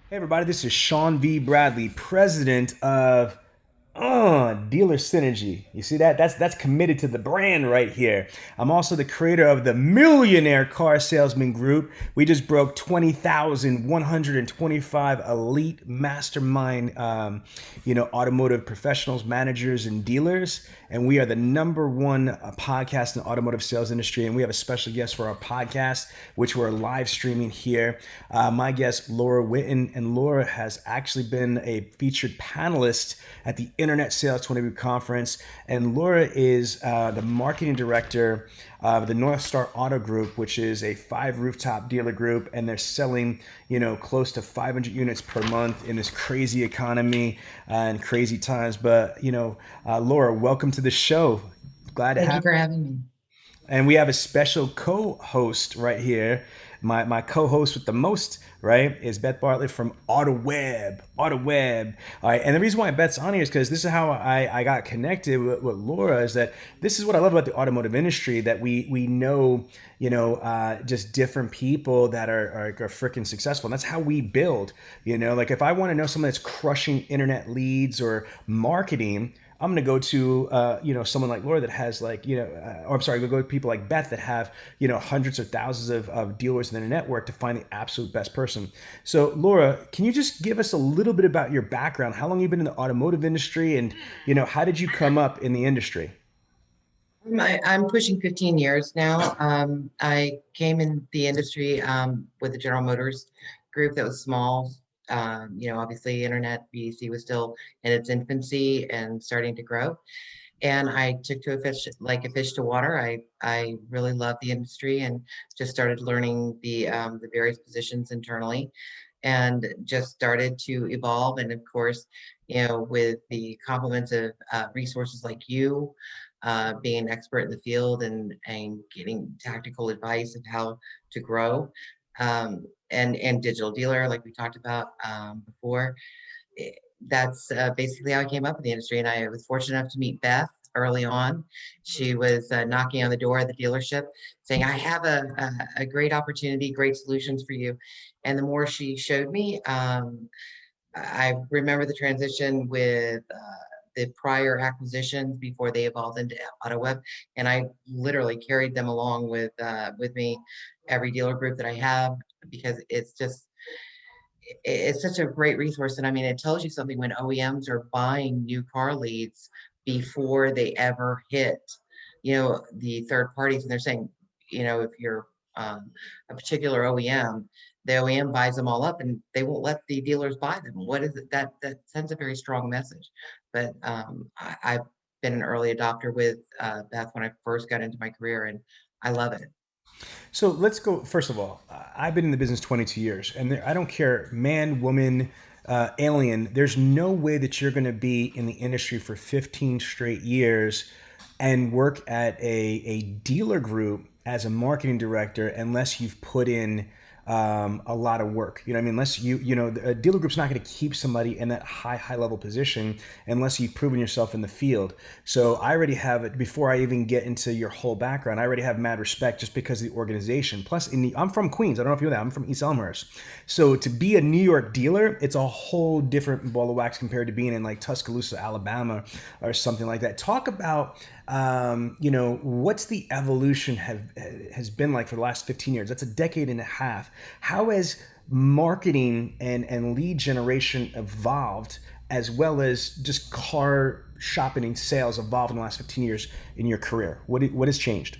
Hey everybody, this is Sean V. Bradley, president of Dealer Synergy. You see that? That's committed to the brand right here. I'm also the creator of the Millionaire Car Salesman Group. We just broke 20,125 elite mastermind, automotive professionals, managers, and dealers. And we are the number one podcast in the automotive sales industry. And we have a special guest for our podcast, which we're live streaming here. My guest, Laura Witten, and Laura has actually been a featured panelist at the Internet Sales 20 Conference. And Laura is the marketing director of the North Star Auto Group, which is a 5 rooftop dealer group, and they're selling, close to 500 units per month in this crazy economy and crazy times. But Laura, welcome to the show. Glad to Thank you have for you. having me. And we have a special co-host right here. My co-host with the most, right, is Beth Bartlett from AutoWeb. AutoWeb. All right. And the reason why Beth's on here is because this is how I got connected with Laura, is that this is what I love about the automotive industry, that we know, just different people that are freaking successful. And that's how we build, like if I want to know someone that's crushing internet leads or marketing, I'm gonna go to someone like Laura that has or I'm sorry, go to people like Beth that have hundreds of thousands of dealers in their network to find the absolute best person. So Laura, can you just give us a little bit about your background? How long you been in the automotive industry, and how did you come up in the industry? I'm pushing 15 years now. I came in the industry with the General Motors group that was small. Obviously, internet BEC was still in its infancy and starting to grow. And I took to a fish like a fish to water. I really loved the industry and just started learning the various positions internally, and just started to evolve. And of course, with the compliments of resources like you, being an expert in the field and getting tactical advice of how to grow, and digital dealer like we talked about before. eh, that's basically how I came up in the industry. And I was fortunate enough to meet Beth early on. She was knocking on the door of the dealership saying, I have a great opportunity, great solutions for you. And the more she showed me, I remember the transition with the prior acquisitions before they evolved into AutoWeb, and I literally carried them along with me every dealer group that I have, because it's such a great resource. And I mean, it tells you something when OEMs are buying new car leads before they ever hit, the third parties. And they're saying, if you're a particular OEM, the OEM buys them all up and they won't let the dealers buy them. What is it that sends a very strong message? But I've been an early adopter with Beth when I first got into my career, and I love it. So let's go. First of all, I've been in the business 22 years, and I don't care, man, woman, alien. There's no way that you're going to be in the industry for 15 straight years and work at a dealer group as a marketing director unless you've put in a lot of work. You know what I mean? Unless a dealer group's not going to keep somebody in that high level position unless you've proven yourself in the field. So I already have it before I even get into your whole background. I already have mad respect just because of the organization. Plus, I'm from Queens. I don't know if you know that. I'm from East Elmhurst. So to be a New York dealer, it's a whole different ball of wax compared to being in like Tuscaloosa, Alabama, or something like that. Talk about what's the evolution has been like for the last 15 years? That's a decade and a half. How has marketing and lead generation evolved, as well as just car shopping and sales evolved in the last 15 years in your career? What has changed?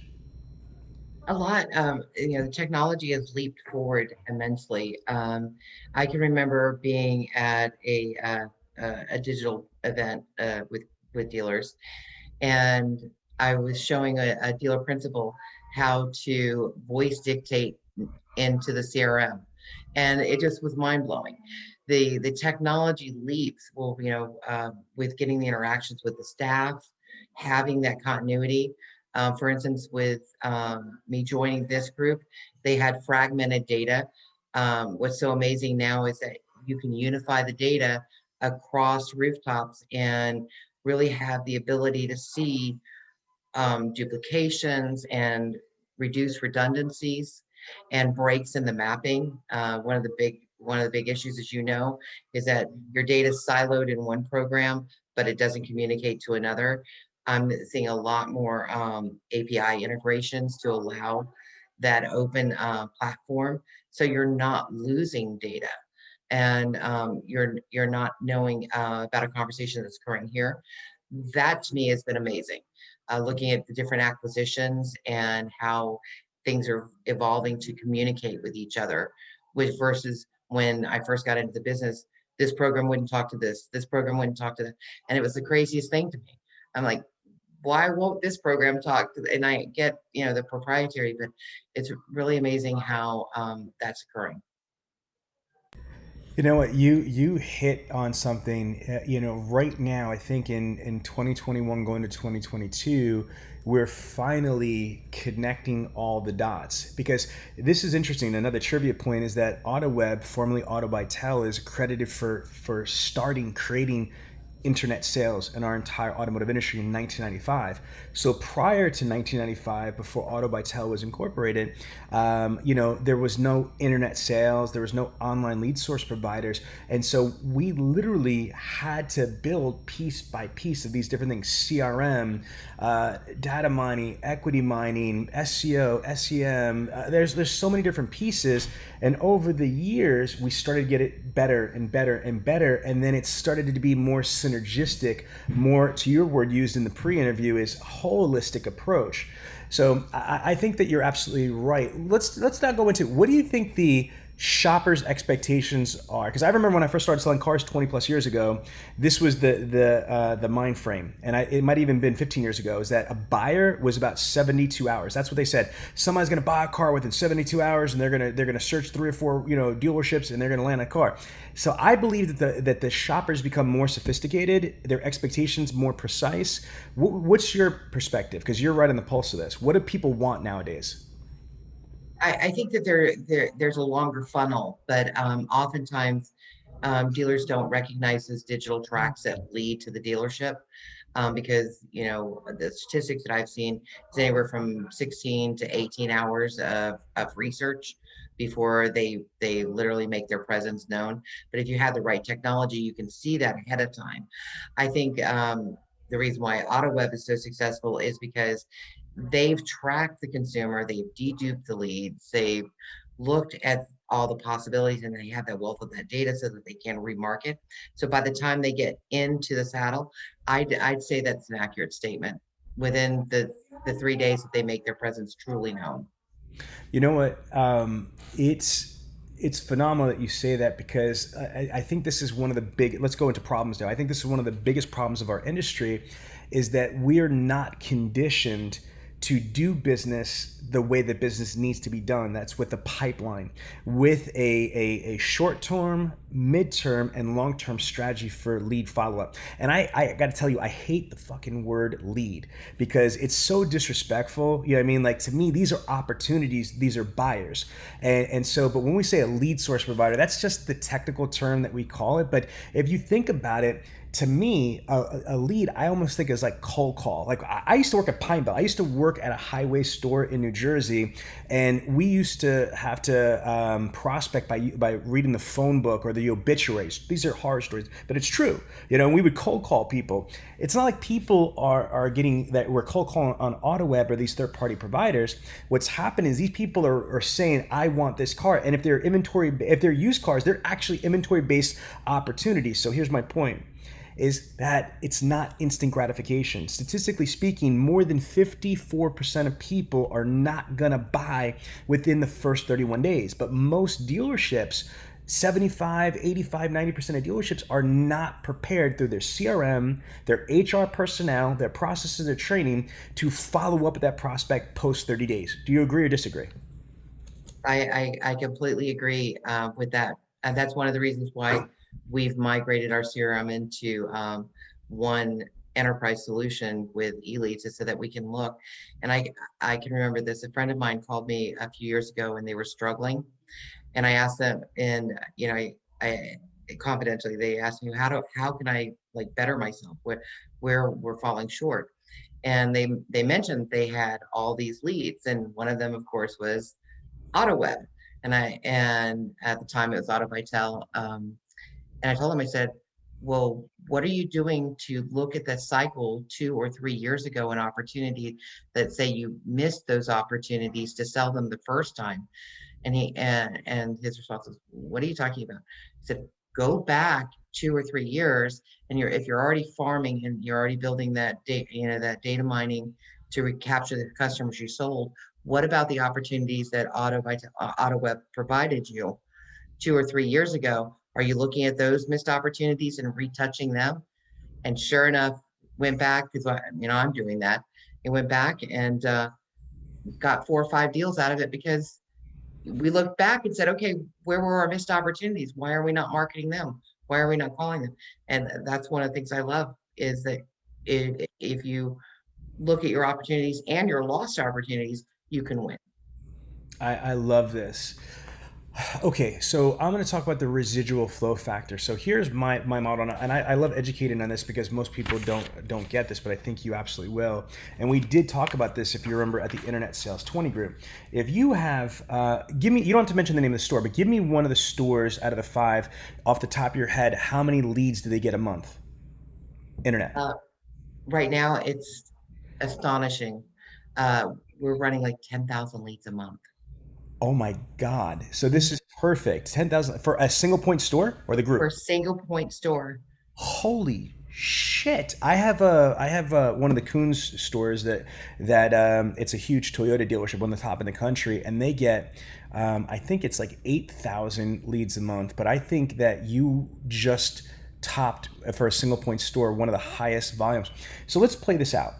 A lot. The technology has leaped forward immensely. I can remember being at a digital event with dealers, and I was showing a dealer principal how to voice dictate into the CRM, and it just was mind blowing. The technology leaps. Well, with getting the interactions with the staff, having that continuity. For instance, with me joining this group, they had fragmented data. What's so amazing now is that you can unify the data across rooftops and really have the ability to see duplications and reduce redundancies and breaks in the mapping. One of the big one of the big issues, as you know, is that your data is siloed in one program, but it doesn't communicate to another. I'm seeing a lot more API integrations to allow that open platform, so you're not losing data, and you're not knowing about a conversation that's occurring here. That to me has been amazing. Looking at the different acquisitions and how things are evolving to communicate with each other, which versus when I first got into the business, this program wouldn't talk to this program wouldn't talk to that, and it was the craziest thing to me. I'm like, why won't this program talk to, and I get, the proprietary, but it's really amazing how that's occurring. You know what? You hit on something. Right now, I think in 2021 going to 2022, we're finally connecting all the dots, because this is interesting. Another trivia point is that AutoWeb, formerly AutoBytel, is credited for starting creating internet sales in our entire automotive industry in 1995. So prior to 1995, before Auto by Tel was incorporated, there was no internet sales, there was no online lead source providers, and so we literally had to build piece by piece of these different things: CRM, data mining, equity mining, SEO, SEM. There's so many different pieces, and over the years we started to get it better and better and better, and then it started to be more synergistic, more, to your word used in the pre-interview, is holistic approach. So I think that you're absolutely right. Let's not go into, what do you think the shoppers' expectations are? Because I remember when I first started selling cars 20 plus years ago, this was the mind frame, and it might even been 15 years ago. Is that a buyer was about 72 hours? That's what they said. Somebody's going to buy a car within 72 hours, and they're going to search 3 or 4 dealerships, and they're going to land a car. So I believe that the shoppers become more sophisticated, their expectations more precise. What's your perspective? Because you're right on the pulse of this. What do people want nowadays? I think that there's a longer funnel, but oftentimes dealers don't recognize those digital tracks that lead to the dealership, because the statistics that I've seen is anywhere from 16 to 18 hours of research before they literally make their presence known. But if you have the right technology, you can see that ahead of time. I think the reason why AutoWeb is so successful is because they've tracked the consumer, they've deduped the leads, they've looked at all the possibilities, and they have that wealth of that data so that they can remarket. So by the time they get into the saddle, I'd say that's an accurate statement within the 3 days that they make their presence truly known. You know what? It's phenomenal that you say that, because I think this is one of the big. Let's go into problems now. I think this is one of the biggest problems of our industry, is that we are not conditioned to do business the way that business needs to be done. That's with a pipeline, with a short term, mid-term, and long-term strategy for lead follow-up. And I got to tell you, I hate the fucking word lead, because it's so disrespectful. You know what I mean? Like, to me, these are opportunities, these are buyers. But when we say a lead source provider, that's just the technical term that we call it. But if you think about it, to me, a lead, I almost think is like cold call. Like, I used to work at Pine Belt. I used to work at a highway store in New Jersey, and we used to have to prospect by reading the phone book or the obituaries. These are horror stories, but it's true. We would cold call people. It's not like people are getting that we're cold calling on AutoWeb or these third party providers. What's happened is these people are saying, I want this car, and if they're used cars, they're actually inventory based opportunities. So here's my point, is that it's not instant gratification. Statistically speaking, more than 54% of people are not gonna buy within the first 31 days. But most dealerships, 75, 85, 90% of dealerships are not prepared through their CRM, their HR personnel, their processes, their training to follow up with that prospect post 30 days. Do you agree or disagree? I completely agree with that. And that's one of the reasons why we've migrated our CRM into one enterprise solution with eLeads, is so that we can look. And I can remember this. A friend of mine called me a few years ago and they were struggling. And I asked them, and I confidentially, they asked me, how can I like better myself? Where we're falling short. And they mentioned they had all these leads. And one of them, of course, was AutoWeb. and at the time it was Auto Vitel. And I told him, I said, well, what are you doing to look at that cycle 2 or 3 years ago, an opportunity that say you missed those opportunities to sell them the first time? And his response was, what are you talking about? He said, go back 2 or 3 years, and if you're already farming and you're already building that data, that data mining to recapture the customers you sold, what about the opportunities that AutoWeb provided you 2 or 3 years ago? Are you looking at those missed opportunities and retouching them? And sure enough, went back, because I'm doing that. It went back and got 4 or 5 deals out of it, because we looked back and said, okay, where were our missed opportunities? Why are we not marketing them? Why are we not calling them? And that's one of the things I love, is that if you look at your opportunities and your lost opportunities, you can win. I love this. Okay, so I'm going to talk about the residual flow factor. So here's my model, and I love educating on this because most people don't get this, but I think you absolutely will. And we did talk about this, if you remember, at the Internet Sales 20 group. If you have, give me, you don't have to mention the name of the store, but give me one of the stores out of the five off the top of your head. How many leads do they get a month? Internet. Uh, right now, it's astonishing. Uh, we're running like 10,000 leads a month Oh my God. So this is perfect. 10,000 for a single point store or the for group? a single point store. Holy shit! I have one of the Coons stores that it's a huge Toyota dealership, on the top in the country, and they get I think it's like 8,000 leads a month. But I think that you just topped, for a single point store, one of the highest volumes. So let's play this out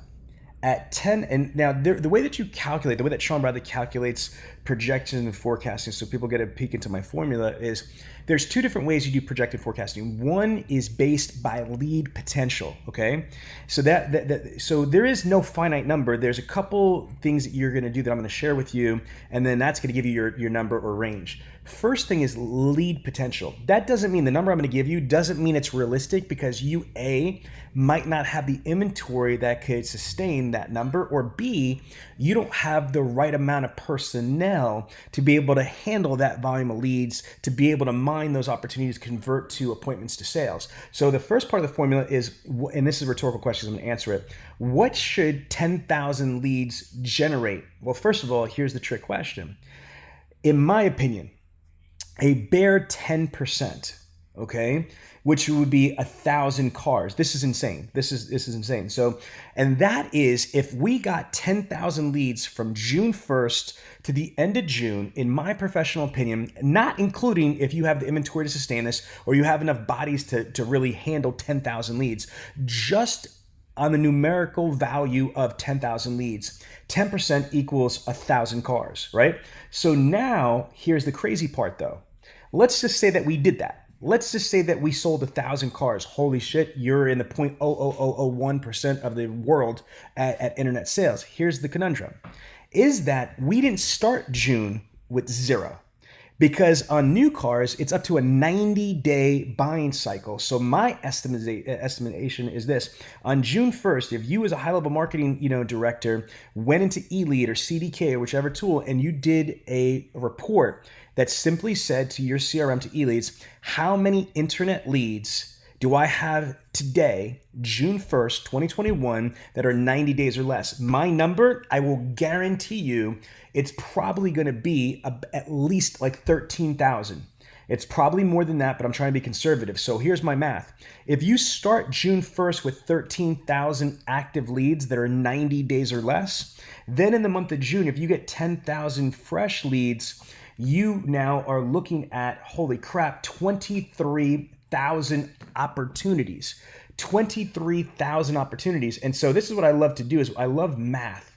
at 10. And now the way that you calculate, the way that Sean Bradley calculates projection and forecasting, so people get a peek into my formula, is there's two different ways you do projected forecasting. One is based by lead potential. Okay, so so there is no finite number. There's a couple things that you're going to do that I'm going to share with you, and then that's going to give you your number or range. First thing is lead potential. That doesn't mean the number I'm going to give you doesn't mean it's realistic, because you might not have the inventory that could sustain that number, or B, you don't have the right amount of personnel to be able to handle that volume of leads, to be able to mine those opportunities, convert to appointments to sales. So the first part of the formula is, and this is a rhetorical question, so I'm going to answer it. What should 10,000 leads generate? Well, first of all, here's the trick question. In my opinion, a bare 10%, okay, which would be 1,000 cars. This is insane. This is insane. So, and that is if we got 10,000 leads from June 1st to the end of June, in my professional opinion, not including if you have the inventory to sustain this, or you have enough bodies to really handle 10,000 leads, just on the numerical value of 10,000 leads, 10% equals 1,000 cars, right? So now here's the crazy part though. Let's just say that we did that. Let's just say that we sold 1,000 cars. Holy shit, you're in the 0.00001% of the world at internet sales. Here's the conundrum, is that we didn't start June with zero. Because on new cars, it's up to a 90-day buying cycle. So my estimation is this: on June 1st, if you as a high-level marketing director went into eLead or CDK or whichever tool, and you did a report that simply said to your CRM, to eLeads, how many internet leads do I have today, June 1st, 2021, that are 90 days or less? My number, I will guarantee you, it's probably going to be at least like 13,000. It's probably more than that, but I'm trying to be conservative. So here's my math. If you start June 1st with 13,000 active leads that are 90 days or less, then in the month of June, if you get 10,000 fresh leads, you now are looking at, holy crap, 23,000 opportunities. 23,000 opportunities. And so this is what I love to do, is I love math.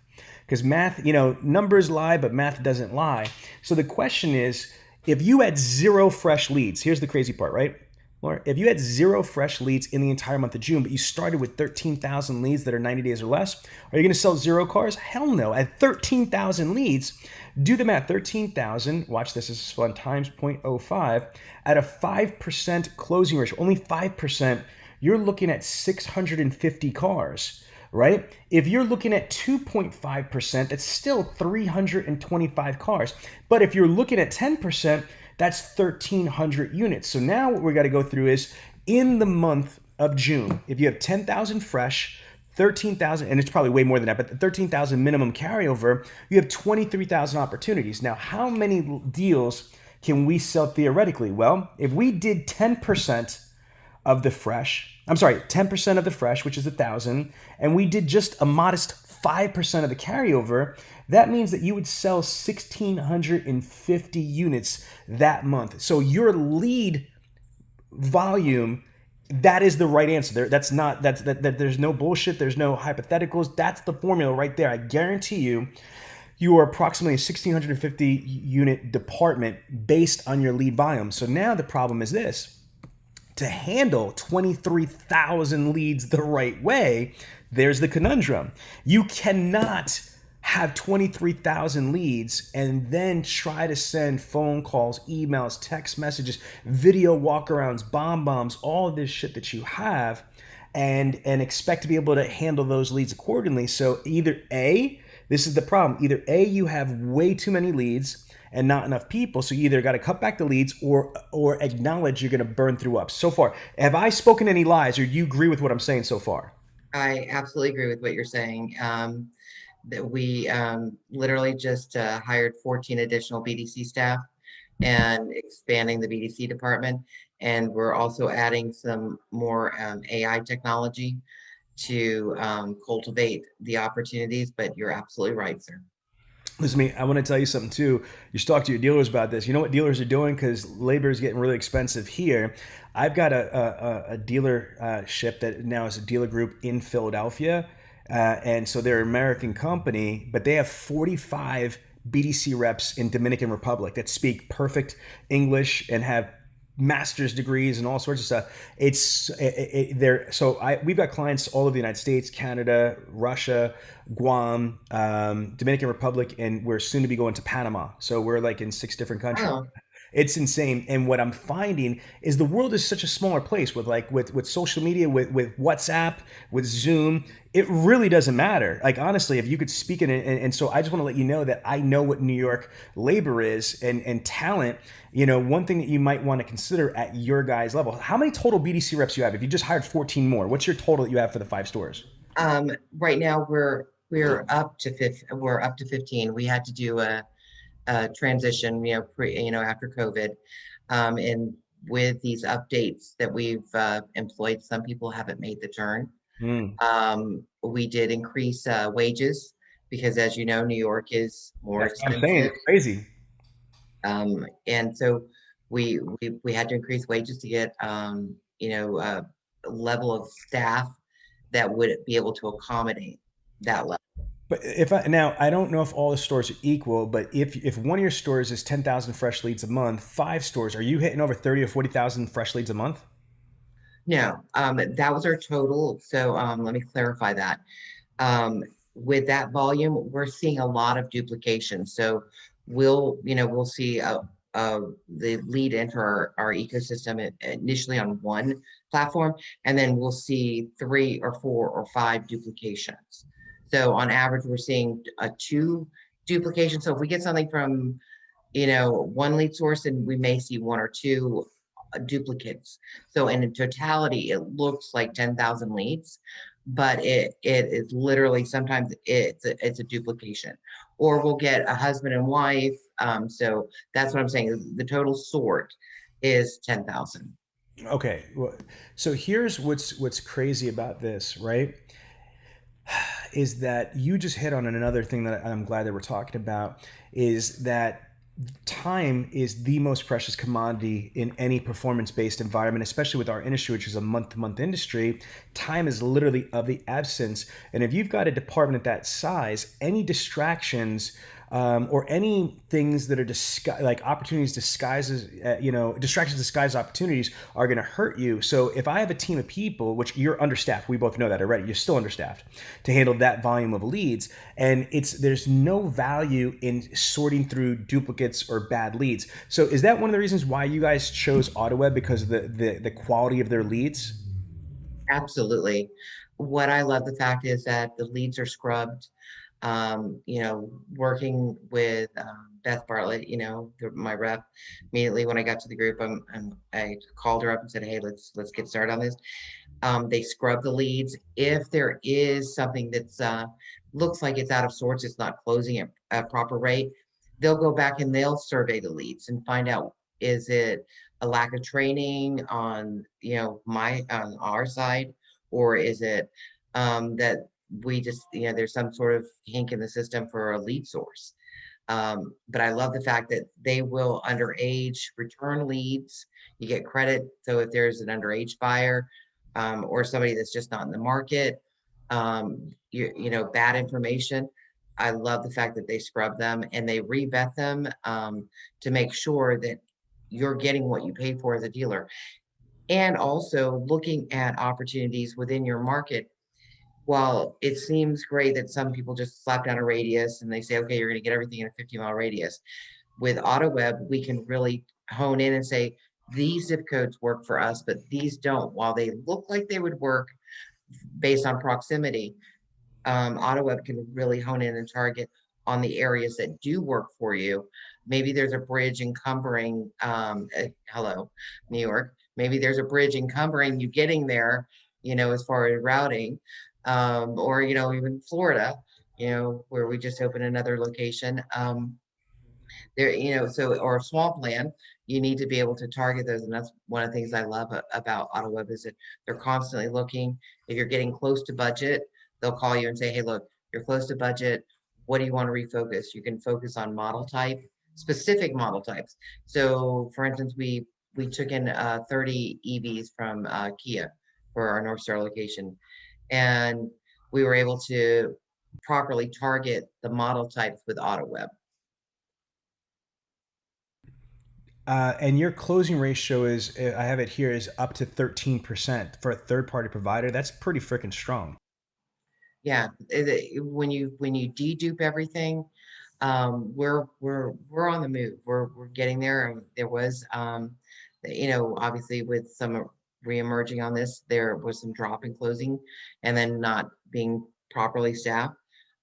Because math, numbers lie, but math doesn't lie. So the question is, if you had zero fresh leads, here's the crazy part, right? Laura, if you had zero fresh leads in the entire month of June, but you started with 13,000 leads that are 90 days or less, are you going to sell zero cars? Hell no. At 13,000 leads, do the math. 13,000, watch this, is fun, times 0.05, at a 5% closing ratio, only 5%, you're looking at 650 cars. right? If you're looking at 2.5%, that's still 325 cars. But if you're looking at 10%, that's 1,300 units. So now what we got to go through is in the month of June, if you have 10,000 fresh, 13,000, and it's probably way more than that, but 13,000 minimum carryover, you have 23,000 opportunities. Now, how many deals can we sell theoretically? Well, if we did 10% of the fresh, I'm sorry, 10% of the fresh, which is 1,000, and we did just a modest 5% of the carryover, that means that you would sell 1,650 units that month. So your lead volume, that is the right answer. That's not that there's no bullshit, there's no hypotheticals. That's the formula right there. I guarantee you, you are approximately a 1,650 unit department based on your lead volume. So now the problem is this: to handle 23,000 leads the right way, there's the conundrum. You cannot have 23,000 leads and then try to send phone calls, emails, text messages, video walkarounds, bombs, all of this shit that you have, and expect to be able to handle those leads accordingly. So either A, this is the problem. Either A, you have way too many leads and not enough people, so you either got to cut back the leads or acknowledge you're going to burn through ups. So far, have I spoken any lies, or do you agree with what I'm saying so far? I absolutely agree with what you're saying. That we literally just hired 14 additional BDC staff and expanding the BDC department. And we're also adding some more AI technology to cultivate the opportunities. But you're absolutely right, sir. Listen to me. I want to tell you something too. You should talk to your dealers about this. You know what dealers are doing because labor is getting really expensive here. I've got a dealership that now is a dealer group in Philadelphia, and so they're an American company, but they have 45 BDC reps in Dominican Republic that speak perfect English and have master's degrees and all sorts of stuff. They're so we've got clients all over the United States, Canada, Russia, Guam, Dominican Republic, and we're soon to be going to Panama. So we're like in 6 different countries. Oh, It's insane. And what I'm finding is the world is such a smaller place with with social media, with WhatsApp, with Zoom. It really doesn't matter. Like honestly, if you could speak in it, and so I just want to let you know that I know what New York labor is and talent. You know, one thing that you might want to consider at your guys' level. How many total BDC reps you have? If you just hired 14 more, what's your total that you have for the 5 stores? right now we're up to 15. We're up to 15. We had to do transition, after COVID. And with these updates that we've employed, some people haven't made the turn. Mm, We did increase wages because, as you know, New York is more that's what I'm saying. expensive. It's crazy. And so we had to increase wages to get, a level of staff that would be able to accommodate that level. But if I now I don't know if all the stores are equal, but if one of your stores is 10,000 fresh leads a month, 5 stores, are you hitting over 30 or 40,000 fresh leads a month? No, that was our total. So let me clarify that. Um, with that volume, we're seeing a lot of duplication. So we'll see the lead enter our ecosystem initially on one platform, and then we'll see 3 or 4 or 5 duplications. So on average, we're seeing a 2 duplication. So if we get something from, one lead source, and we may see 1 or 2 duplicates. So in totality, it looks like 10,000 leads, but it is literally sometimes it's a duplication, or we'll get a husband and wife. So that's what I'm saying. The total sort is 10,000. Okay. Well, so here's what's crazy about this, right? Is that you just hit on another thing that I'm glad that we're talking about is that time is the most precious commodity in any performance based environment, especially with our industry, which is a month to month industry. Time is literally of the essence. And if you've got a department that size, any distractions or any things that are like opportunities disguises, distractions disguise opportunities are going to hurt you. So if I have a team of people, which you're understaffed, we both know that already, you're still understaffed to handle that volume of leads, and there's no value in sorting through duplicates or bad leads. So is that one of the reasons why you guys chose AutoWeb, because of the quality of their leads? Absolutely. what I love the fact is that the leads are scrubbed. Working with Beth Bartlett, my rep, immediately when I got to the group, I called her up and said, "Hey, let's get started on this." They scrub the leads. If there is something that's looks like it's out of sorts, it's not closing at a proper rate, they'll go back and they'll survey the leads and find out, is it a lack of training on my on our side, or is it that we just there's some sort of kink in the system for a lead source. But I love the fact that they will underage return leads. You get credit. So if there's an underage buyer or somebody that's just not in the market, bad information. I love the fact that they scrub them and they revet them to make sure that you're getting what you paid for as a dealer. And also looking at opportunities within your market. While it seems great that some people just slap down a radius and they say, okay, you're going to get everything in a 50-mile radius. With AutoWeb, we can really hone in and say, these zip codes work for us, but these don't. While they look like they would work based on proximity, AutoWeb can really hone in and target on the areas that do work for you. Maybe there's a bridge encumbering, hello, New York. Maybe there's a bridge encumbering you getting there, as far as routing, or, even Florida, where we just opened another location. So, or a swamp land, you need to be able to target those. And that's one of the things I love about AutoWeb is that they're constantly looking. If you're getting close to budget, they'll call you and say, hey, look, you're close to budget. What do you want to refocus? You can focus on model type, specific model types. So for instance, we took in 30 EVs from Kia for our North Star location. And we were able to properly target the model types with AutoWeb. And your closing ratio is, I have it here, is up to 13% for a third party provider. That's pretty freaking strong. Yeah, when you dedupe everything, we're on the move. We're getting there. And there was, obviously with some reemerging on this, there was some drop in closing, and then not being properly staffed,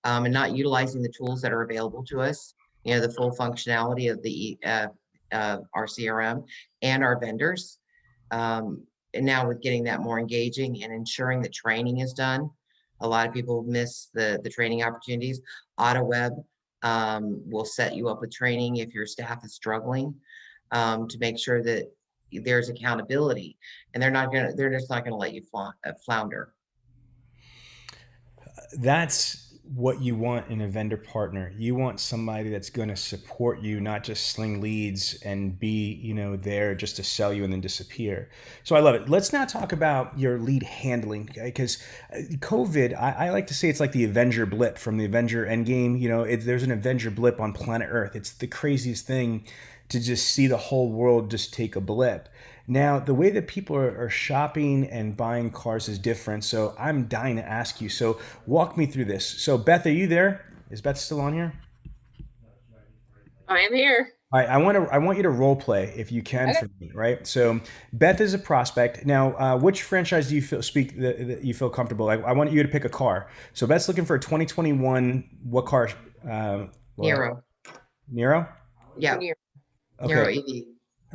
and not utilizing the tools that are available to us. The full functionality of our CRM and our vendors. And now with getting that more engaging and ensuring that training is done, a lot of people miss the training opportunities. AutoWeb will set you up with training if your staff is struggling, to make sure that there's accountability, and they're just not gonna let you flounder. That's what you want in a vendor partner. You want somebody that's going to support you, not just sling leads and be, there just to sell you and then disappear. So I love it. Let's now talk about your lead handling, okay? Because COVID, I like to say it's like the Avenger blip from the Avenger Endgame. There's an Avenger blip on planet Earth. It's the craziest thing to just see the whole world just take a blip. Now, the way that people are shopping and buying cars is different. So I'm dying to ask you. So walk me through this. So Beth, are you there? Is Beth still on here? I am here. All right, I want you to role play if you can Okay. for me, right? So Beth is a prospect. Now, which franchise do you that you feel comfortable? I want you to pick a car. So Beth's looking for a 2021. What car, Laura? Nero, Nero? yeah, Near. Okay. Nero EV.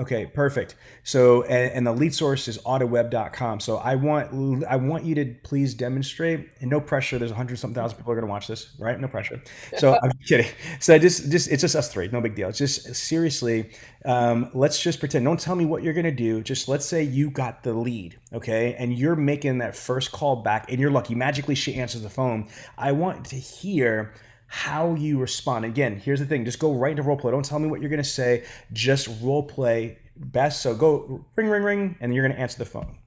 Okay, perfect. So, and the lead source is autoweb.com. So I want you to please demonstrate, and no pressure. There's 100 something thousand people are going to watch this, right? No pressure. So I'm kidding. So just it's just us three. No big deal. It's just seriously, let's just pretend. Don't tell me what you're going to do. Just let's say you got the lead, okay, and you're making that first call back, and you're lucky. Magically, she answers the phone. I want to hear how you respond. Again, here's the thing. Just go right into role play. Don't tell me what you're going to say. Just role play best. So go ring, ring, ring, and you're going to answer the phone.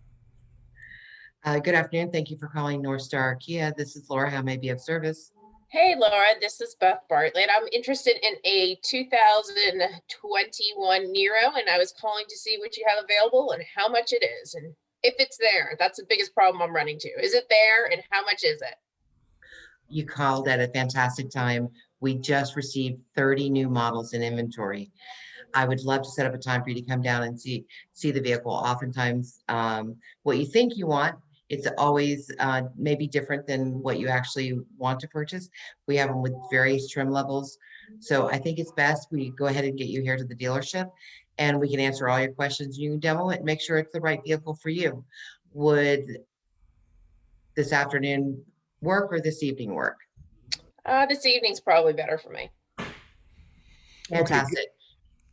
Good afternoon. Thank you for calling North Star Kia. This is Laura. How may I be of service? Hey, Laura, this is Beth Bartlett. I'm interested in a 2021 Nero, and I was calling to see what you have available and how much it is. And if it's there, that's the biggest problem I'm running to. Is it there, and how much is it? You called at a fantastic time. We just received 30 new models in inventory. I would love to set up a time for you to come down and see the vehicle. Oftentimes, what you think you want It's always maybe different than what you actually want to purchase. We have them with various trim levels. So I think it's best we go ahead and get you here to the dealership and we can answer all your questions. You can demo it, make sure it's the right vehicle for you. Would this afternoon work or this evening work? This evening's probably better for me. Okay, Fantastic.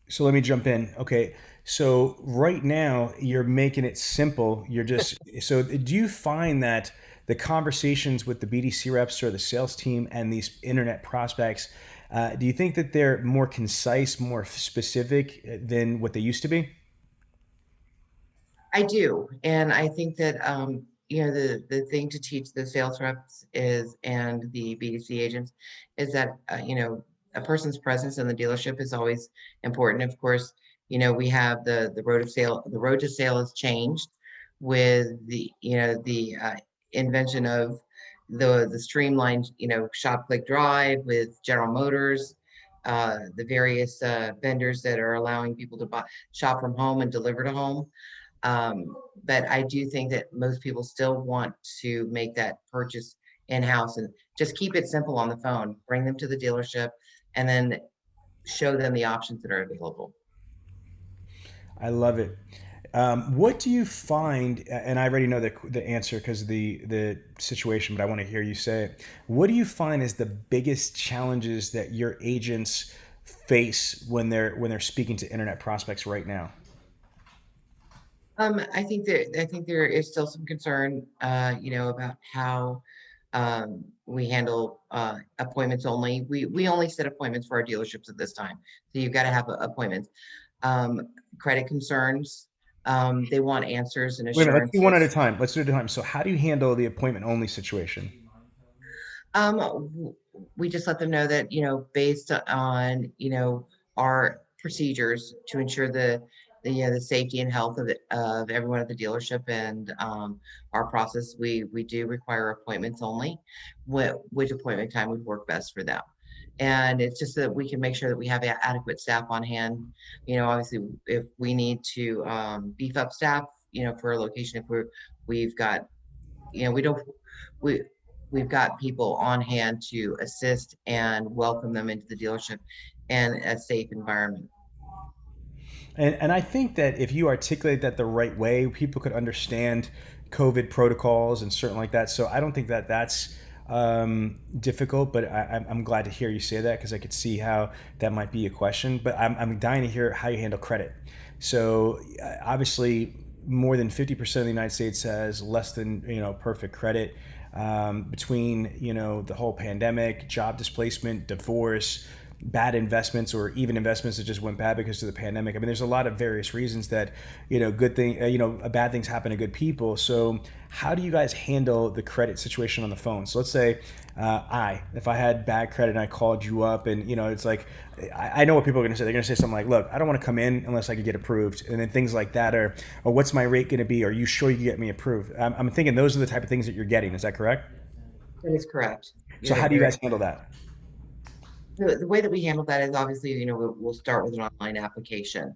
so let me jump in. Okay, so right now you're making it simple. So do you find that the conversations with the BDC reps or the sales team and these internet prospects, do you think that they're more concise, more specific than what they used to be? I do, and I think that the thing to teach the sales reps is and the BDC agents is that a person's presence in the dealership is always important. Of course, we have the road of sale. The road to sale has changed with the invention of the streamlined shop click drive with General Motors. The various vendors that are allowing people to shop from home and deliver to home, but I do think that most people still want to make that purchase in-house and just keep it simple on the phone, bring them to the dealership, and then show them the options that are available. I love it. What do you find? And I already know the answer because of the situation, but I want to hear you say it. What do you find is the biggest challenges that your agents face when they're speaking to internet prospects right now? I think there is still some concern, about how we handle appointments only. We only set appointments for our dealerships at this time, so you've got to have appointments. Um, Credit concerns. They want answers and Wait a minute, let's do one at a assurances. time. Let's do it at a time. So, how do you handle the appointment only situation? We just let them know that, based on, our procedures to ensure the safety and health of everyone at the dealership and our process, we do require appointments only, which appointment time would work best for them. And it's just that we can make sure that we have adequate staff on hand. Obviously, if we need to beef up staff, for a location, if we've got we don't we we've got people on hand to assist and welcome them into the dealership and a safe environment. And I think that if you articulate that the right way, people could understand COVID protocols and certain like that. So I don't think that that's difficult, but I'm glad to hear you say that because I could see how that might be a question. But I'm dying to hear how you handle credit. So obviously, more than 50% of the United States has less than perfect credit. Between the whole pandemic, job displacement, divorce, bad investments, or even investments that just went bad because of the pandemic. I mean, there's a lot of various reasons that good thing bad things happen to good people. So how do you guys handle the credit situation on the phone? So let's say if I had bad credit and I called you up and it's like I know what people are going to say. They're going to say something like, look, I don't want to come in unless I could get approved, and then things like that, or what's my rate going to be? Are you sure you can get me approved? I'm thinking those are the type of things that you're getting. Is that correct? That is correct. So how do you guys handle that? The way that we handle that is obviously, we'll start with an online application.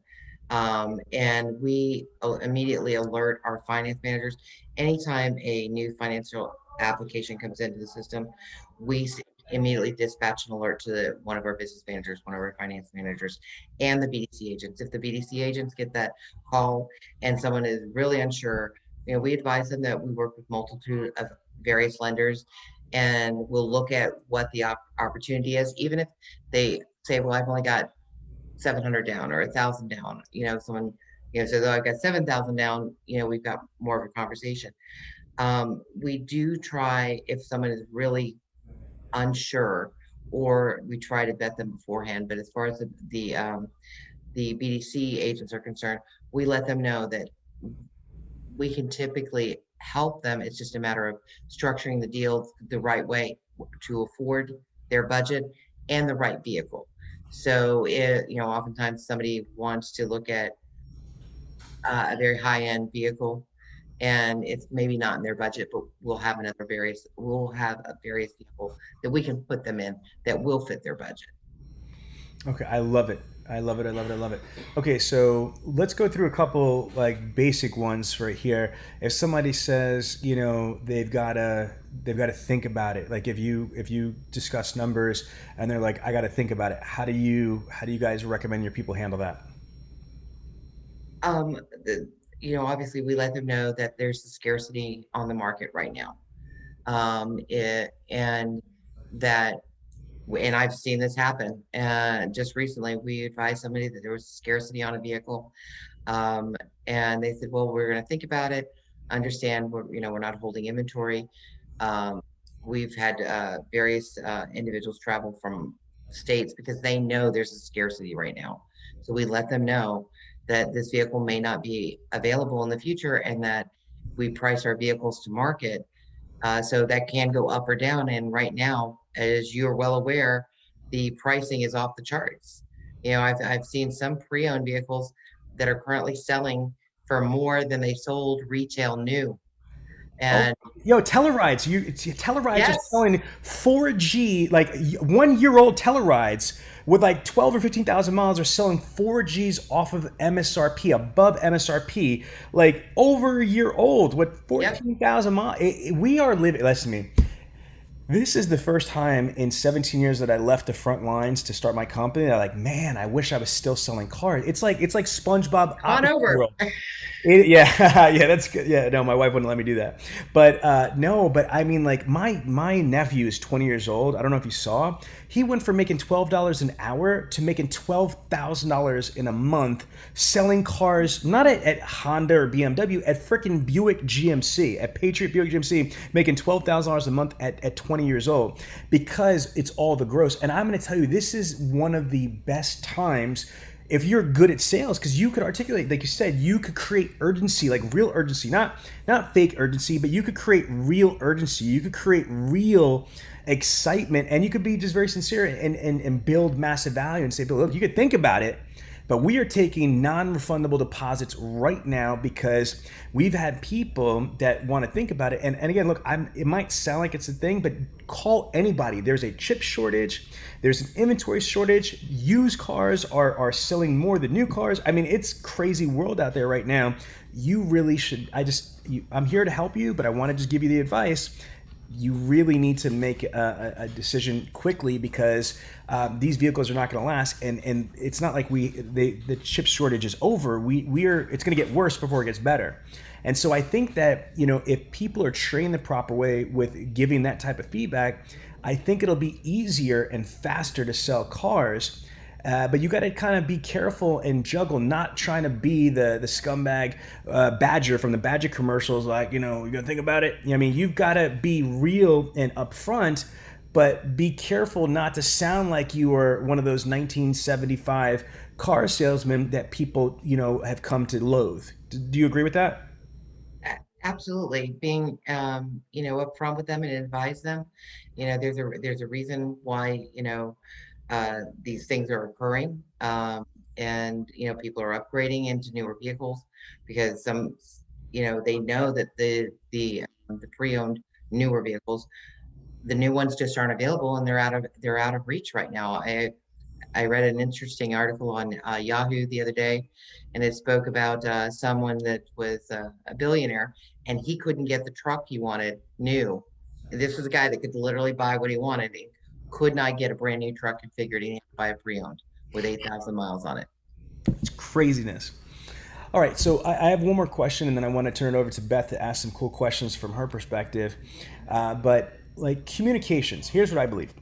And we immediately alert our finance managers. Anytime a new financial application comes into the system, we immediately dispatch an alert to one of our business managers, one of our finance managers, and the BDC agents. If the BDC agents get that call and someone is really unsure, we advise them that we work with multitude of various lenders and we'll look at what the opportunity is, even if they say, well, I've only got 700 down or 1,000 down, someone, so though I've got 7,000 down, we've got more of a conversation. We do try, if someone is really unsure, or we try to vet them beforehand. But as far as the BDC agents are concerned, we let them know that we can typically help them. It's just a matter of structuring the deal the right way to afford their budget and the right vehicle. So, oftentimes somebody wants to look at a very high-end vehicle and it's maybe not in their budget, but we'll have a various vehicle that we can put them in that will fit their budget. Okay, I love it. I love it. I love it. I love it. Okay, so let's go through a couple like basic ones right here. If somebody says, they've got to think about it. Like if you discuss numbers and they're like, I got to think about it. How do you guys recommend your people handle that? Um, the, Obviously we let them know that there's a scarcity on the market right now. And that, and I've seen this happen. And just recently we advised somebody that there was scarcity on a vehicle. Um, and they said, well, we're going to think about it, understand we're not holding inventory. Um, we've had various individuals travel from states because they know there's a scarcity right now. So we let them know that this vehicle may not be available in the future and that we price our vehicles to market. So that can go up or down. And right now, as you're well aware, the pricing is off the charts. I've seen some pre-owned vehicles that are currently selling for more than they sold retail new. Oh, And yo, Tellurides. Tellurides are yes, selling 4G, like 1 year old Tellurides with like 12 or 15,000 miles are selling 4Gs off of MSRP, above MSRP, like over a year old with yep, 14,000 miles. We are living, listen to me. This is the first time in 17 years that I left the front lines to start my company. I'm like, man, I wish I was still selling cars. It's like SpongeBob come on opposite over. world. Yeah, yeah, that's good. Yeah, no, my wife wouldn't let me do that. But no, but I mean, like my nephew is 20 years old. I don't know if you saw. He went from making $12 an hour to making $12,000 in a month selling cars, not at Honda or BMW, at freaking Buick GMC, at Patriot Buick GMC, making $12,000 a month at 20 years old because it's all the gross. And I'm going to tell you, this is one of the best times if you're good at sales because you could articulate, like you said, you could create urgency, like real urgency, not fake urgency, but you could create real urgency, you could create real excitement, and you could be just very sincere and build massive value and say, look, you could think about it, but we are taking non-refundable deposits right now because we've had people that want to think about it. And again, look, it might sound like it's a thing, but call anybody. There's a chip shortage. There's an inventory shortage. Used cars are selling more than new cars. I mean, it's crazy world out there right now. You really should. I'm here to help you, but I want to just give you the advice. You really need to make a decision quickly because these vehicles are not going to last, and it's not like the chip shortage is over. It's going to get worse before it gets better. And so I think that if people are trained the proper way with giving that type of feedback, I think it'll be easier and faster to sell cars. But you got to kind of be careful and juggle, not trying to be the scumbag Badger from the Badger commercials. Like, you gonna think about it. I mean, you've got to be real and upfront, but be careful not to sound like you are one of those 1975 car salesmen that people have come to loathe. Do you agree with that? Absolutely. Being, upfront with them and advise them, there's a reason why, these things are occurring. And, people are upgrading into newer vehicles because they know that the pre-owned newer vehicles, the new ones just aren't available and they're out of reach right now. I read an interesting article on Yahoo the other day, and it spoke about someone that was a billionaire, and he couldn't get the truck he wanted new. And this was a guy that could literally buy what he wanted. He could not get a brand new truck configured. He had to buy a pre-owned with 8,000 miles on it. It's craziness. All right, so I have one more question, and then I want to turn it over to Beth to ask some cool questions from her perspective. But like communications, here's what I believe: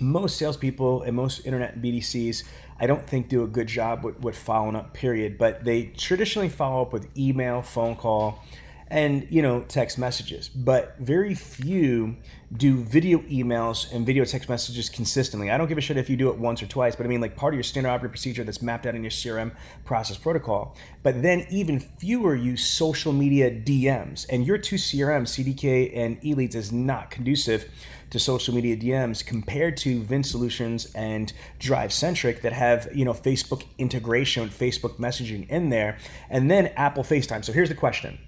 most salespeople and most internet BDCs, I don't think do a good job with following up. Period. But they traditionally follow up with email, phone call, and text messages. But very few do video emails and video text messages consistently. I don't give a shit if you do it once or twice, but I mean, like, part of your standard operating procedure that's mapped out in your CRM process protocol. But then even fewer use social media DMs, and your two CRM, CDK and eLeads, is not conducive to social media DMs compared to Vin Solutions and Drive Centric that have Facebook integration with Facebook messaging in there, and then Apple FaceTime. So here's the question: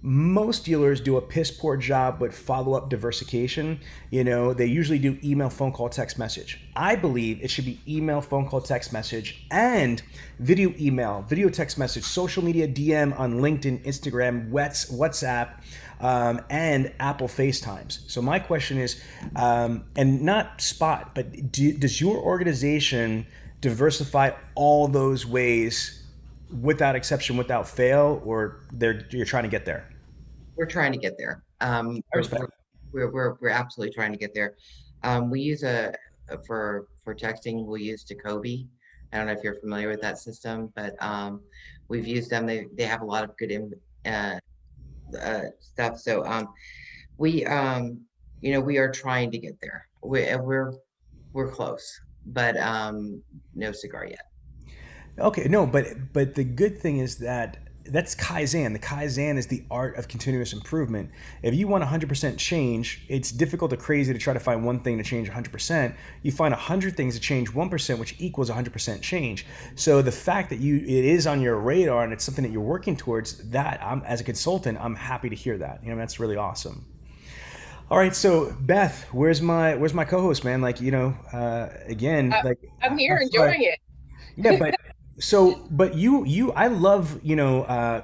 Most dealers do a piss poor job with follow up diversification. You know, they usually do email, phone call, text message. I believe it should be email, phone call, text message, and video email, video text message, social media DM on LinkedIn, Instagram, WhatsApp, and Apple FaceTimes. So my question is, and not spot, but does your organization diversify all those ways without exception, without fail, or you're trying to get there? We're trying to get there. I respect. We're absolutely trying to get there. We use for texting, we'll use Jacoby. I don't know if you're familiar with that system, but we've used them. They have a lot of good uh, stuff. So we we are trying to get there. We're close, but no cigar yet. Okay, no, but the good thing is that that's Kaizen. The Kaizen is the art of continuous improvement. If you want 100% change, it's difficult or crazy to try to find one thing to change 100%. You find 100 things to change 1%, which equals 100% change. So the fact that it is on your radar and it's something that you're working towards, that as a consultant, I'm happy to hear that. That's really awesome. All right, so Beth, where's my co-host, man? Like, again, I, like I'm here I feel like enjoying it. yeah, but I love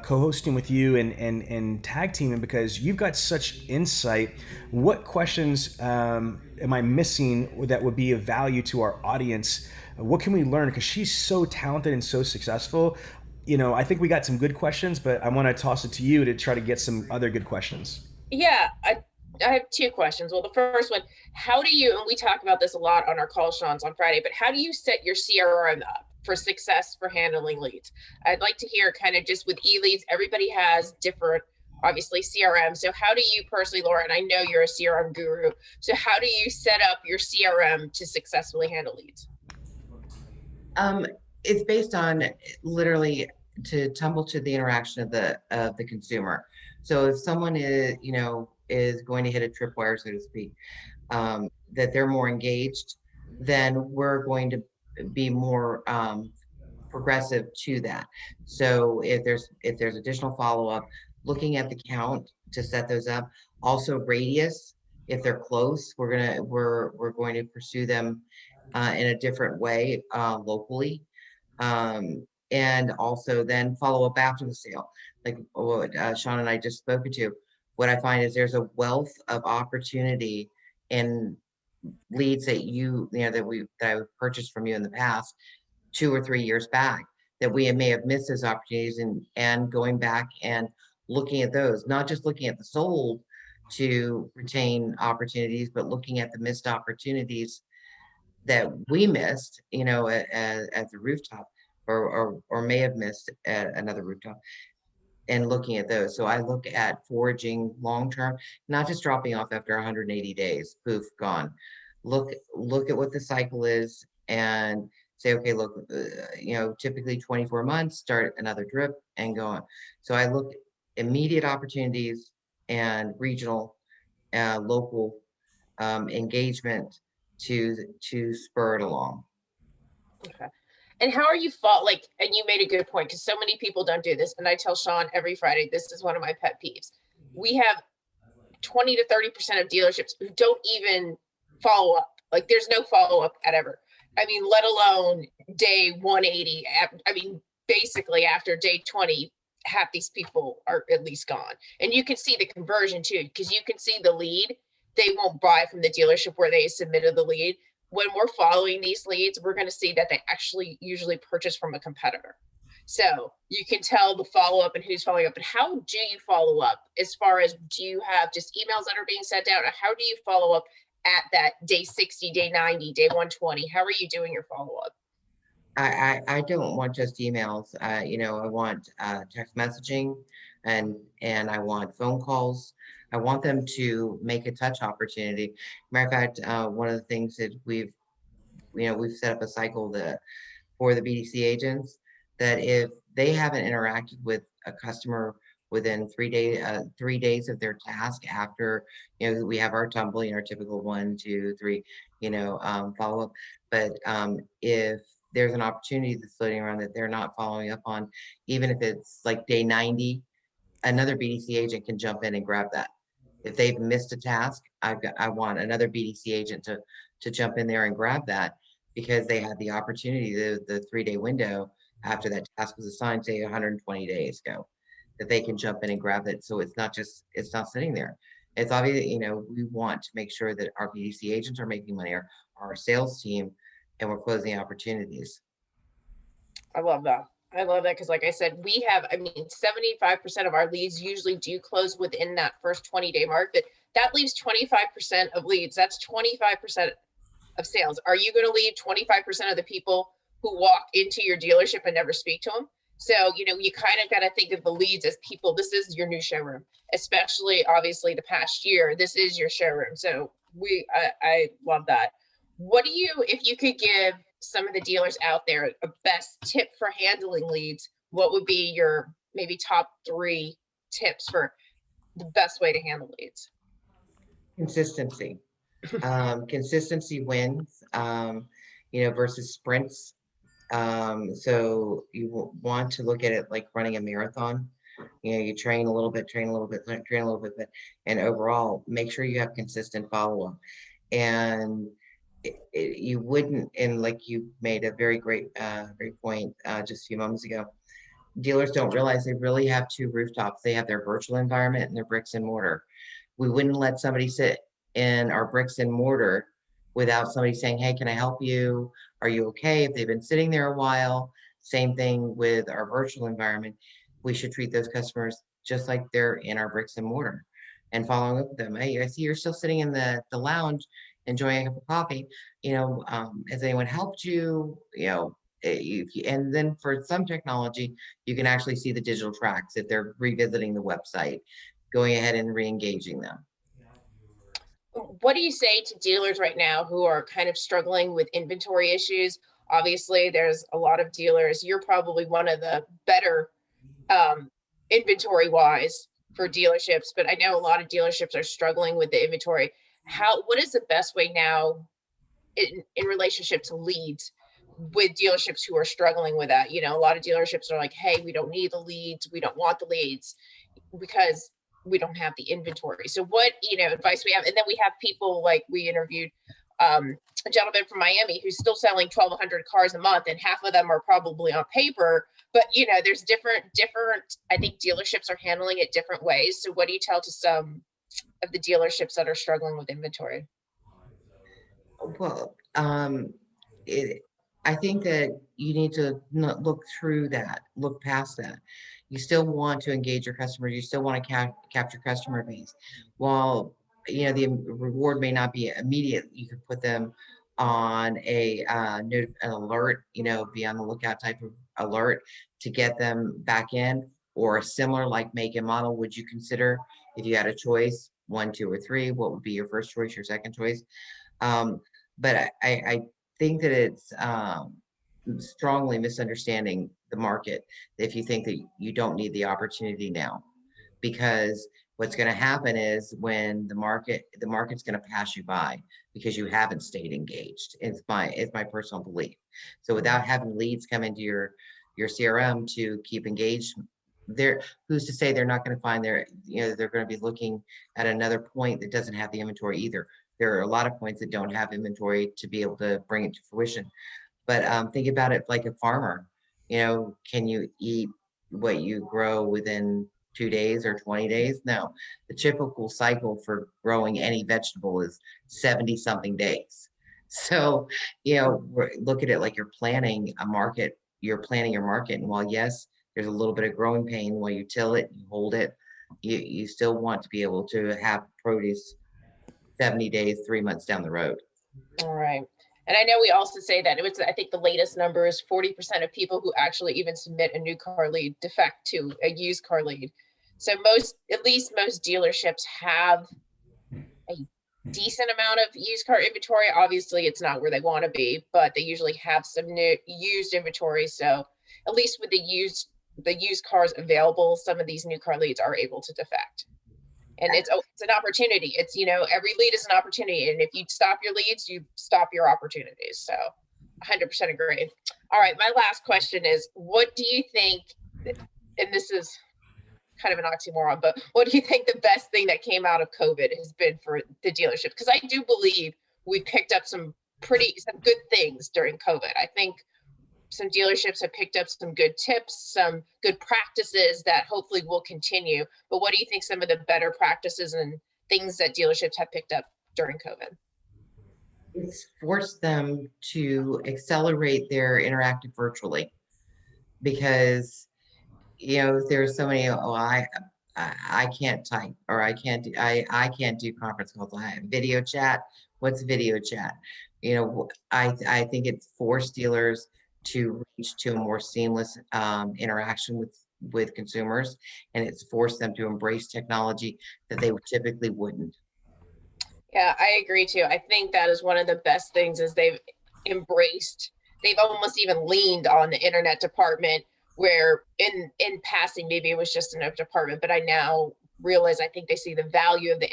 co-hosting with you and tag teaming because you've got such insight. What questions am I missing that would be of value to our audience? What can we learn? Because she's so talented and so successful. I think we got some good questions, but I want to toss it to you to try to get some other good questions. Yeah, I have two questions. Well, the first one, how do you, and we talk about this a lot on our call, Sean's on Friday, but how do you set your CRM up for success for handling leads? I'd like to hear kind of just with e-leads, everybody has different, obviously, CRM. So how do you personally, Laura, and I know you're a CRM guru, so how do you set up your CRM to successfully handle leads? Um, it's based on literally to tumble to the interaction of the consumer. So if someone is going to hit a tripwire, so to speak, that they're more engaged, then we're going to be more progressive to that. So if there's additional follow-up, looking at the count to set those up, also radius, if they're close, we're going to pursue them in a different way locally. And also then follow up after the sale, like what Sean and I just spoken to. What I find is there's a wealth of opportunity in leads that I've purchased from you in the past 2 or 3 years back that we may have missed those opportunities, and going back and looking at those, not just looking at the sold to retain opportunities, but looking at the missed opportunities that we missed, at the rooftop, or may have missed at another rooftop, and looking at those. So I look at foraging long term, not just dropping off after 180 days, poof, gone. Look at what the cycle is and say, okay, look, typically 24 months, start another drip and go on. So I look immediate opportunities and regional, local engagement to spur it along. Okay. And how are you fault like, and you made a good point because so many people don't do this. And I tell Sean every Friday, this is one of my pet peeves. We have 20 to 30% of dealerships who don't even follow up. Like there's no follow up at ever. I mean, let alone day 180. I mean, basically after day 20, half these people are at least gone. And you can see the conversion too, because you can see the lead. They won't buy from the dealership where they submitted the lead. When we're following these leads, we're going to see that they actually usually purchase from a competitor. So you can tell the follow up and who's following up. But how do you follow up as far as do you have just emails that are being sent out? Or how do you follow up at that day 60, day 90, day 120? How are you doing your follow up? I don't want just emails. I want text messaging, and I want phone calls. I want them to make a touch opportunity. Matter of fact, one of the things that we've set up a cycle for the BDC agents that if they haven't interacted with a customer within 3 days of their task after, we have our tumbling, our typical 1, 2, 3, follow up. But if there's an opportunity that's floating around that they're not following up on, even if it's like day 90, another BDC agent can jump in and grab that. If they've missed a task, I want another BDC agent to jump in there and grab that, because they had the opportunity, the 3-day window after that task was assigned, say 120 days ago, that they can jump in and grab it. So it's not sitting there. It's obvious, we want to make sure that our BDC agents are making money, our sales team, and we're closing opportunities. I love that. I love that because, like I said, we have, I mean, 75% of our leads usually do close within that first 20-day mark, but that leaves 25% of leads. That's 25% of sales. Are you going to leave 25% of the people who walk into your dealership and never speak to them? So, you kind of got to think of the leads as people. This is your new showroom, especially obviously the past year. This is your showroom. So I love that. What do you, if you could give some of the dealers out there a best tip for handling leads, what would be your maybe top 3 tips for the best way to handle leads? Consistency. Consistency wins, versus sprints. So you want to look at it like running a marathon. You train a little bit, train a little bit, train a little bit, and overall make sure you have consistent follow-up. And you wouldn't, and like you made a very great point just a few moments ago, dealers don't realize they really have 2 rooftops. They have their virtual environment and their bricks and mortar. We wouldn't let somebody sit in our bricks and mortar without somebody saying, hey, can I help you? Are you okay? If they've been sitting there a while, same thing with our virtual environment. We should treat those customers just like they're in our bricks and mortar and following up with them. Hey, I see you're still sitting in the lounge enjoying a cup of coffee. Has anyone helped you? And then for some technology, you can actually see the digital tracks if they're revisiting the website, going ahead and re-engaging them. What do you say to dealers right now who are kind of struggling with inventory issues? Obviously, there's a lot of dealers. You're probably one of the better inventory wise for dealerships, but I know a lot of dealerships are struggling with the inventory. What is the best way now in relationship to leads with dealerships who are struggling with that? A lot of dealerships are like, hey, we don't need the leads. We don't want the leads because we don't have the inventory. So what, advice we have? And then we have people like we interviewed a gentleman from Miami who's still selling 1,200 cars a month, and half of them are probably on paper, but there's different, I think dealerships are handling it different ways. So what do you tell to some of the dealerships that are struggling with inventory? Well, I think that you need to not look through that, look past that. You still want to engage your customers. You still want to capture customer base. While, the reward may not be immediate, you could put them on an alert, be on the lookout type of alert to get them back in, or a similar like make and model. Would you consider, if you had a choice, 1, 2, or 3, what would be your first choice, your second choice? But I think that it's strongly misunderstanding the market if you think that you don't need the opportunity now, because what's going to happen is when the market's going to pass you by because you haven't stayed engaged. It's my personal belief. So without having leads come into your CRM to keep engaged, who's to say they're not going to find they're going to be looking at another point that doesn't have the inventory either. There are a lot of points that don't have inventory to be able to bring it to fruition. But think about it like a farmer. Can you eat what you grow within 2 days or 20 days? No. The typical cycle for growing any vegetable is 70 something days. So, look at it like you're planning a market. You're planning your market. And while, yes, there's a little bit of growing pain while you till it, you hold it, you still want to be able to have produce 70 days, 3 months down the road. All right. And I know we also say that I think the latest number is 40% of people who actually even submit a new car lead defect to a used car lead. So at least most dealerships have a decent amount of used car inventory. Obviously, it's not where they want to be, but they usually have some new used inventory. So at least with the used cars available, some of these new car leads are able to defect. And it's an opportunity. It's, every lead is an opportunity. And if you stop your leads, you stop your opportunities. So 100% agree. All right. My last question is, what do you think, and this is kind of an oxymoron, but what do you think the best thing that came out of COVID has been for the dealership? Because I do believe we picked up some good things during COVID. I think some dealerships have picked up some good tips, some good practices that hopefully will continue. But what do you think some of the better practices and things that dealerships have picked up during COVID? It's forced them to accelerate their interactive virtually because there's so many, oh, I can't type, or I can't do conference calls. I have video chat. What's video chat? I think it's forced dealers to reach to a more seamless interaction with consumers, and it's forced them to embrace technology that they typically wouldn't. Yeah, I agree too. I think that is one of the best things is they've almost even leaned on the internet department where in passing, maybe it was just in a department, but I now realize I think they see the value of the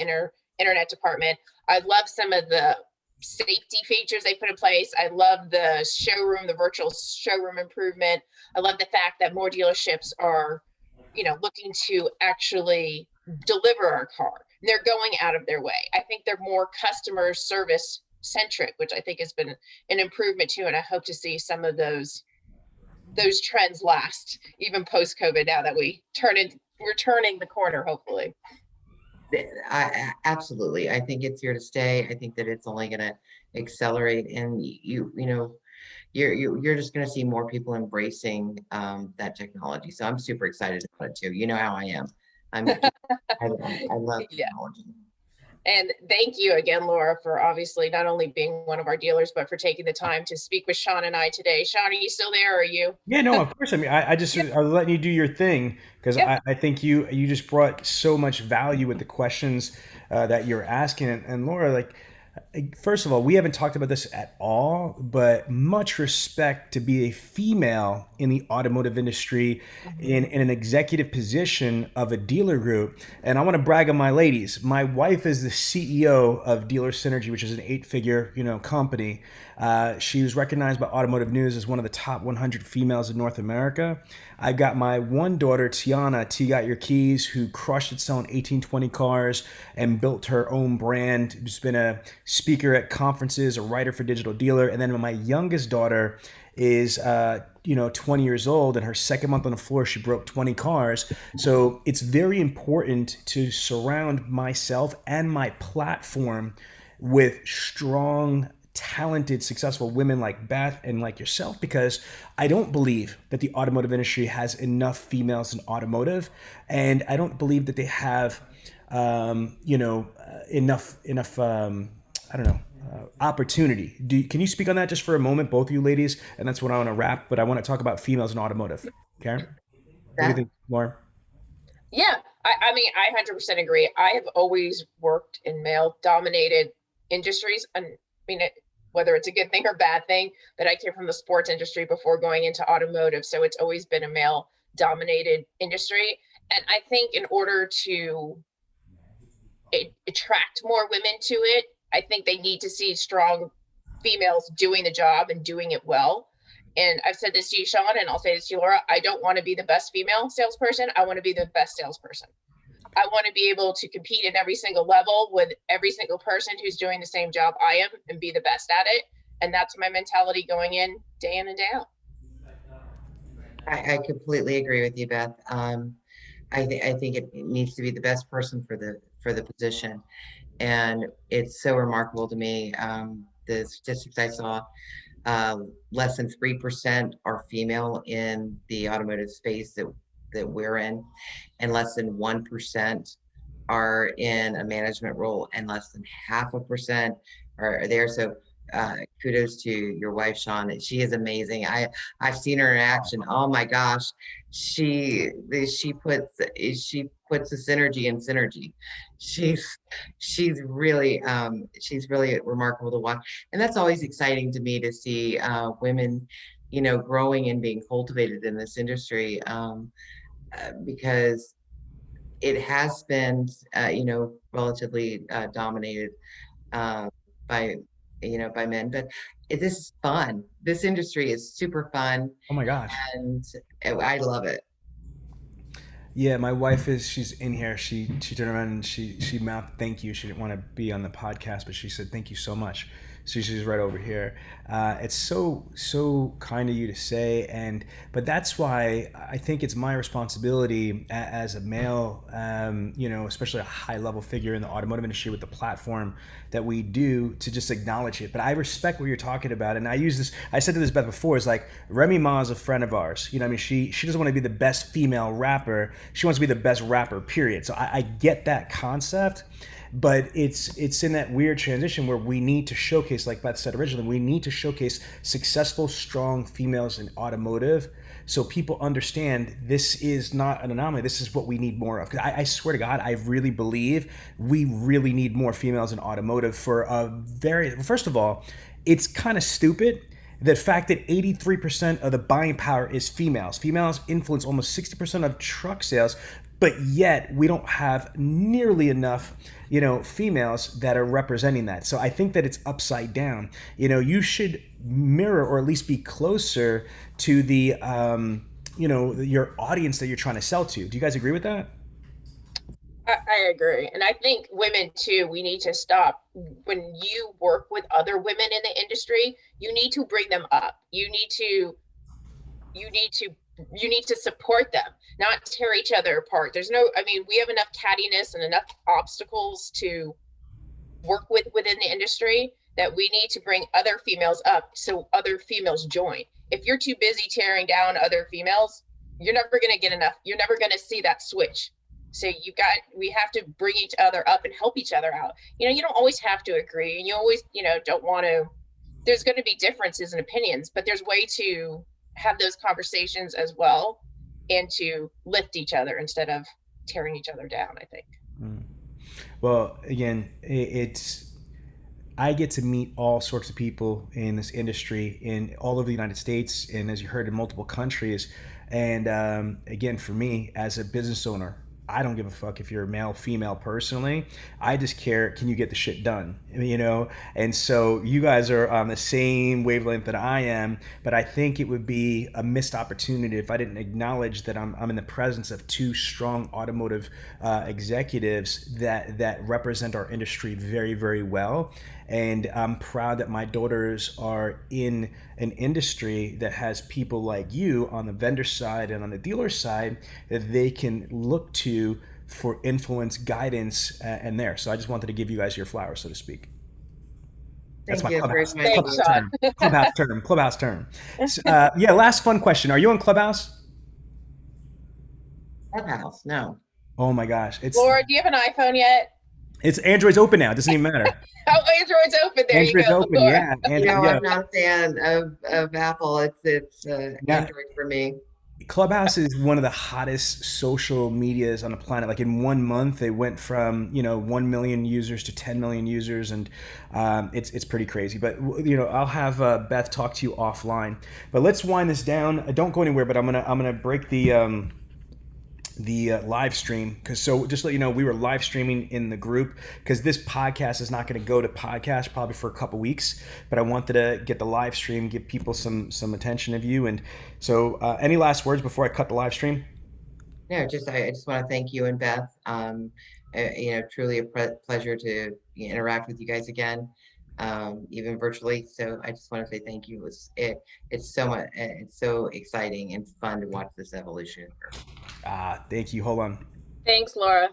internet department. I love some of the safety features they put in place. I love the virtual showroom improvement. I love the fact that more dealerships are, looking to actually deliver our car. They're going out of their way. I think they're more customer service centric, which I think has been an improvement too. And I hope to see some of those trends last even post COVID. Now that we're turning the corner, hopefully. Absolutely. I think it's here to stay. I think that it's only going to accelerate, and you're just going to see more people embracing that technology. So I'm super excited about it too. You know how I am. I love Yeah. technology. And thank you again, Laura, for obviously not only being one of our dealers, but for taking the time to speak with Sean and I today. Sean, are you still there? Or are you? Yeah, no, of course. I mean, I was letting you do your thing because Yep. I think you just brought so much value with the questions that you're asking. And Laura, like, first of all, we haven't talked about this at all, but much respect to be a female in the automotive industry in an executive position of a dealer group. And I want to brag on my ladies. My wife is the CEO of Dealer Synergy, which is an 8-figure, company. She was recognized by Automotive News as one of the top 100 females in North America. I've got my one daughter, Tiana, T Got Your Keys, who crushed it selling 1820 cars and built her own brand. She's been a speaker at conferences, a writer for Digital Dealer. And then my youngest daughter is 20 years old, and her second month on the floor, she broke 20 cars. So it's very important to surround myself and my platform with strong, talented, successful women like Beth and like yourself, because I don't believe that the automotive industry has enough females in automotive, and I don't believe that they have enough I don't know, opportunity. Can you speak on that just for a moment, both of you ladies? And that's what I want to wrap, but I want to talk about females in automotive. Okay. What do you think, Laura? Yeah, I mean, I 100% agree. I have always worked in male dominated industries. And I mean, whether it's a good thing or bad thing, but I came from the sports industry before going into automotive. So it's always been a male dominated industry. And I think in order to attract more women to it, I think they need to see strong females doing the job and doing it well. And I've said this to you, Sean, and I'll say this to you, Laura. I don't want to be the best female salesperson. I want to be the best salesperson. I want to be able to compete in every single level with every single person who's doing the same job I am and be the best at it. And that's my mentality going in and day out. I completely agree with you, Beth. I think it needs to be the best person for the position, and it's so remarkable to me. The statistics I saw, less than 3% are female in the automotive space that we're in, and less than 1% are in a management role, and less than 0.5% are there. So kudos to your wife, Sean. She is amazing. I've seen her in action. Oh my gosh, she puts the synergy in synergy. She's really remarkable to watch, and that's always exciting to me to see women, growing and being cultivated in this industry, because it has been, relatively dominated by by men, but this is fun. This industry is super fun, Oh my gosh. and I love it. Yeah, my wife is. She's in here. She turned around and she mouthed thank you. She didn't want to be on the podcast, but she said thank you so much. So she's right over here. It's so kind of you to say, and but that's why I think it's my responsibility as a male, especially a high level figure in the automotive industry with the platform that we do to just acknowledge it. But I respect what you're talking about, and I use this. I said to this Beth before. Is like Remy Ma is a friend of ours. You know, I mean, she doesn't want to be the best female rapper. She wants to be the best rapper. Period. So I get that concept, but it's in that weird transition where we need to showcase, like Beth said originally, we need to showcase successful, strong females in automotive so people understand this is not an anomaly. This is what we need more of. 'Cause I swear to God, I really believe we really need more females in automotive for a very, first of all, it's kind of stupid the fact that 83% of the buying power is females. Females influence almost 60% of truck sales, but yet we don't have nearly enough, females that are representing that. So I think that it's upside down. You should mirror or at least be closer to the, your audience that you're trying to sell to. Do you guys agree with that? I agree. And I think women too, we need to stop when you work with other women in the industry, you need to bring them up. You need to you need to support them, not tear each other apart. There's no, I mean, we have enough cattiness and enough obstacles to work with within the industry that we need to bring other females up so other females join. If you're too busy tearing down other females, you're never going to get enough. You're never going to see that switch. So we have to bring each other up and help each other out. You don't always have to agree, and you always, don't want to, there's going to be differences in opinions, but there's way to have those conversations as well and to lift each other instead of tearing each other down, I think. Well, again, it's I get to meet all sorts of people in this industry in all over the United States, and as you heard, in multiple countries. And again, for me as a business owner, I don't give a fuck if you're male, female. Personally, I just care. Can you get the shit done? And so you guys are on the same wavelength that I am. But I think it would be a missed opportunity if I didn't acknowledge that I'm in the presence of two strong automotive executives that represent our industry very, very well. And I'm proud that my daughters are in an industry that has people like you on the vendor side and on the dealer side that they can look to for influence, guidance, and there. So I just wanted to give you guys your flowers, so to speak. That's Thank my you very clubhouse much. Thanks, clubhouse Sean. term. Clubhouse term. So, yeah, last fun question. Are you on Clubhouse? Clubhouse, no. Oh my gosh, it's Laura, do you have an iPhone yet? it's Android's open now. It doesn't even matter. Oh, Android's open. There you Android's go, open. Laura. Yeah, Android. Yeah. I'm not a fan of Apple. It's Now, Android for me. Clubhouse is one of the hottest social medias on the planet. Like in 1 month, they went from 1 million users to 10 million users, and it's pretty crazy. But I'll have Beth talk to you offline. But let's wind this down. Don't go anywhere. But I'm gonna break the live stream because just to let you know, we were live streaming in the group because this podcast is not going to go to podcast probably for a couple weeks, but I wanted to get the live stream, give people some attention of you. And so any last words before I cut the live stream? No, I just want to thank you and Beth. Truly a pleasure to interact with you guys again, even virtually. So I just want to say thank you. It's so much. It's so exciting and fun to watch this evolution occur. Thank you. Hold on. Thanks, Laura.